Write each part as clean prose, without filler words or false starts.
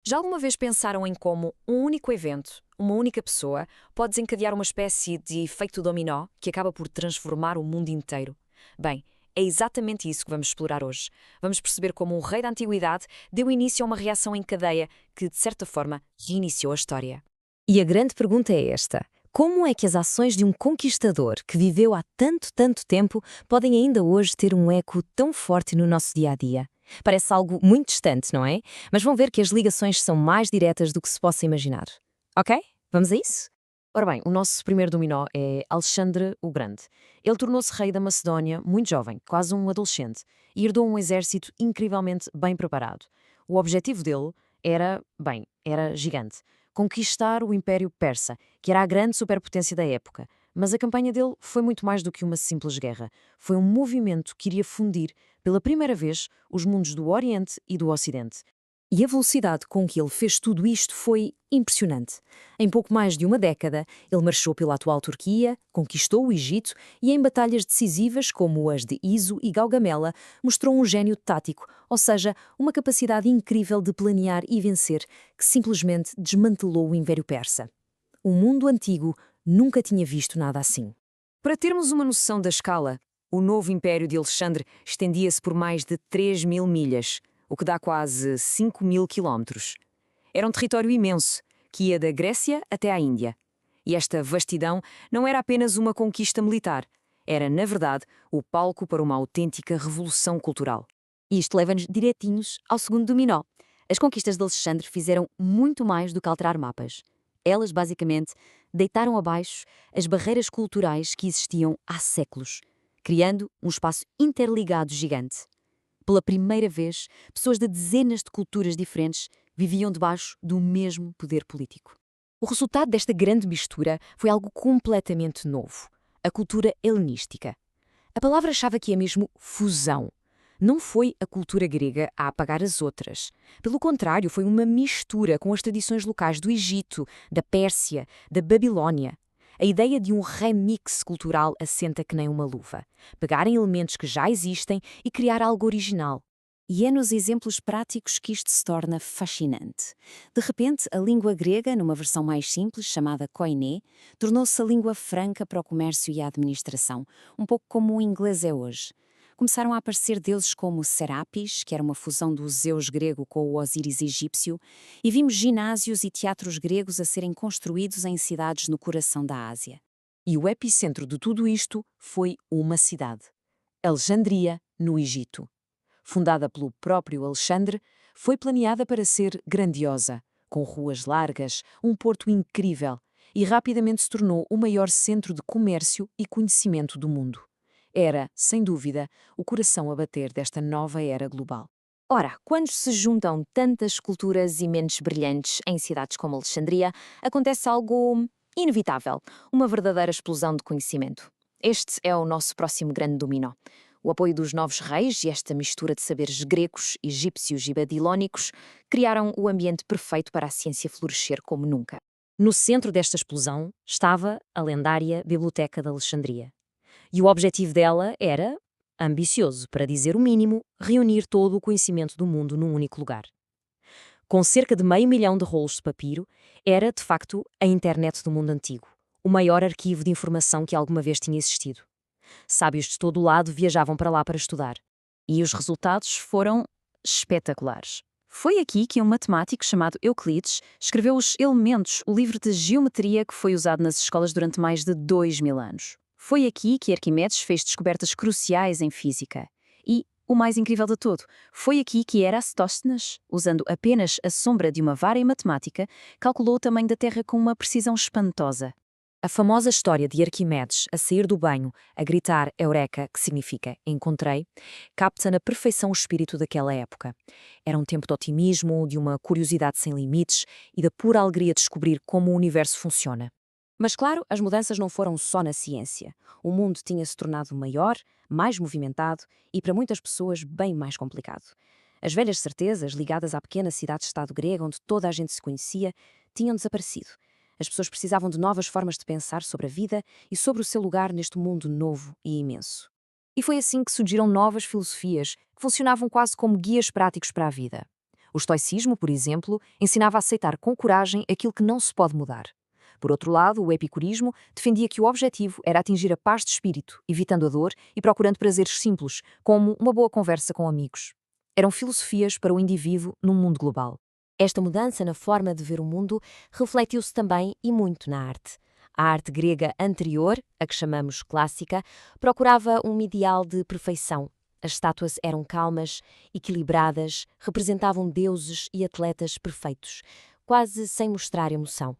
Já alguma vez pensaram em como um único evento, uma única pessoa, pode desencadear uma espécie de efeito dominó que acaba por transformar o mundo inteiro? Bem, é exatamente isso que vamos explorar hoje. Vamos perceber como o rei da antiguidade deu início a uma reação em cadeia que, de certa forma, reiniciou a história. E a grande pergunta é esta: como é que as ações de um conquistador que viveu há tanto tempo podem ainda hoje ter um eco tão forte no nosso dia a dia? Parece algo muito distante, não é? Mas vão ver que as ligações são mais diretas do que se possa imaginar. Ok? Vamos a isso? Ora bem, o nosso primeiro dominó é Alexandre o Grande. Ele tornou-se rei da Macedónia muito jovem, quase um adolescente, e herdou um exército incrivelmente bem preparado. O objetivo dele era gigante: conquistar o Império Persa, que era a grande superpotência da época. Mas a campanha dele foi muito mais do que uma simples guerra. Foi um movimento que iria fundir, pela primeira vez, os mundos do Oriente e do Ocidente. E a velocidade com que ele fez tudo isto foi impressionante. Em pouco mais de uma década, ele marchou pela atual Turquia, conquistou o Egito e, em batalhas decisivas como as de Iso e Gaugamela, mostrou um gênio tático, ou seja, uma capacidade incrível de planear e vencer, que simplesmente desmantelou o Império Persa. O mundo antigo nunca tinha visto nada assim. Para termos uma noção da escala, o novo Império de Alexandre estendia-se por mais de 3.000 milhas, o que dá quase 5.000 quilómetros. Era um território imenso, que ia da Grécia até à Índia. E esta vastidão não era apenas uma conquista militar, era, na verdade, o palco para uma autêntica revolução cultural. E isto leva-nos direitinhos ao segundo dominó. As conquistas de Alexandre fizeram muito mais do que alterar mapas. Elas, basicamente, deitaram abaixo as barreiras culturais que existiam há séculos, criando um espaço interligado gigante. Pela primeira vez, pessoas de dezenas de culturas diferentes viviam debaixo do mesmo poder político. O resultado desta grande mistura foi algo completamente novo: a cultura helenística. A palavra-chave aqui é mesmo fusão. Não foi a cultura grega a apagar as outras. Pelo contrário, foi uma mistura com as tradições locais do Egito, da Pérsia, da Babilónia. A ideia de um remix cultural assenta que nem uma luva. Pegar em elementos que já existem e criar algo original. E é nos exemplos práticos que isto se torna fascinante. De repente, a língua grega, numa versão mais simples, chamada koiné, tornou-se a língua franca para o comércio e a administração, um pouco como o inglês é hoje. Começaram a aparecer deuses como Serapis, que era uma fusão do Zeus grego com o Osíris egípcio, e vimos ginásios e teatros gregos a serem construídos em cidades no coração da Ásia. E o epicentro de tudo isto foi uma cidade: Alexandria, no Egito. Fundada pelo próprio Alexandre, foi planeada para ser grandiosa, com ruas largas, um porto incrível, e rapidamente se tornou o maior centro de comércio e conhecimento do mundo. Era, sem dúvida, o coração a bater desta nova era global. Ora, quando se juntam tantas culturas e mentes brilhantes em cidades como Alexandria, acontece algo inevitável, uma verdadeira explosão de conhecimento. Este é o nosso próximo grande dominó. O apoio dos novos reis e esta mistura de saberes gregos, egípcios e babilônicos criaram o ambiente perfeito para a ciência florescer como nunca. No centro desta explosão estava a lendária Biblioteca de Alexandria. E o objetivo dela era, ambicioso para dizer o mínimo, reunir todo o conhecimento do mundo num único lugar. Com cerca de 500 mil de rolos de papiro, era, de facto, a internet do mundo antigo, o maior arquivo de informação que alguma vez tinha existido. Sábios de todo o lado viajavam para lá para estudar. E os resultados foram espetaculares. Foi aqui que um matemático chamado Euclides escreveu os Elementos, o livro de geometria que foi usado nas escolas durante mais de 2000 anos. Foi aqui que Arquimedes fez descobertas cruciais em física. E, o mais incrível de tudo, foi aqui que Eratóstenes, usando apenas a sombra de uma vara em matemática, calculou o tamanho da Terra com uma precisão espantosa. A famosa história de Arquimedes a sair do banho, a gritar Eureka, que significa encontrei, capta na perfeição o espírito daquela época. Era um tempo de otimismo, de uma curiosidade sem limites e da pura alegria de descobrir como o universo funciona. Mas claro, as mudanças não foram só na ciência. O mundo tinha se tornado maior, mais movimentado e, para muitas pessoas, bem mais complicado. As velhas certezas, ligadas à pequena cidade-estado grega onde toda a gente se conhecia, tinham desaparecido. As pessoas precisavam de novas formas de pensar sobre a vida e sobre o seu lugar neste mundo novo e imenso. E foi assim que surgiram novas filosofias que funcionavam quase como guias práticos para a vida. O estoicismo, por exemplo, ensinava a aceitar com coragem aquilo que não se pode mudar. Por outro lado, o epicurismo defendia que o objetivo era atingir a paz de espírito, evitando a dor e procurando prazeres simples, como uma boa conversa com amigos. Eram filosofias para o indivíduo num mundo global. Esta mudança na forma de ver o mundo refletiu-se também e muito na arte. A arte grega anterior, a que chamamos clássica, procurava um ideal de perfeição. As estátuas eram calmas, equilibradas, representavam deuses e atletas perfeitos, quase sem mostrar emoção.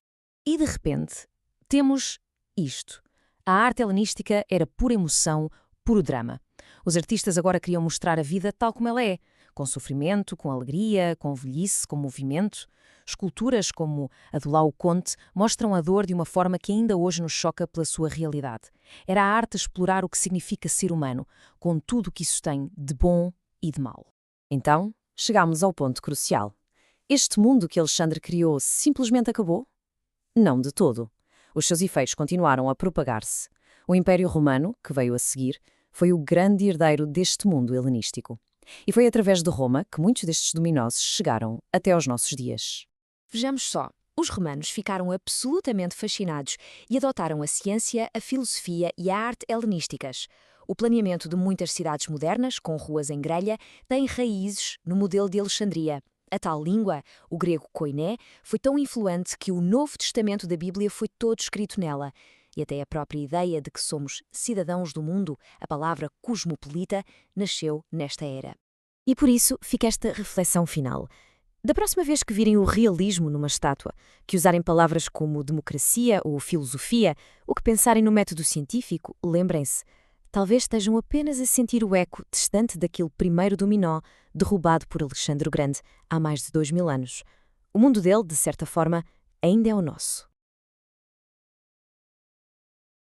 E de repente, temos isto. A arte helenística era pura emoção, puro drama. Os artistas agora queriam mostrar a vida tal como ela é, com sofrimento, com alegria, com velhice, com movimento. Esculturas como a do Laocoonte mostram a dor de uma forma que ainda hoje nos choca pela sua realidade. Era a arte explorar o que significa ser humano, com tudo o que isso tem de bom e de mau. Então, chegámos ao ponto crucial. Este mundo que Alexandre criou simplesmente acabou? Não de todo. Os seus efeitos continuaram a propagar-se. O Império Romano, que veio a seguir, foi o grande herdeiro deste mundo helenístico. E foi através de Roma que muitos destes dominós chegaram até aos nossos dias. Vejamos só. Os romanos ficaram absolutamente fascinados e adotaram a ciência, a filosofia e a arte helenísticas. O planeamento de muitas cidades modernas, com ruas em grelha, tem raízes no modelo de Alexandria. A tal língua, o grego koiné, foi tão influente que o Novo Testamento da Bíblia foi todo escrito nela. E até a própria ideia de que somos cidadãos do mundo, a palavra cosmopolita, nasceu nesta era. E por isso fica esta reflexão final. Da próxima vez que virem o realismo numa estátua, que usarem palavras como democracia ou filosofia, ou que pensarem no método científico, lembrem-se, talvez estejam apenas a sentir o eco distante daquele primeiro dominó derrubado por Alexandre o Grande há mais de 2000 anos. O mundo dele, de certa forma, ainda é o nosso.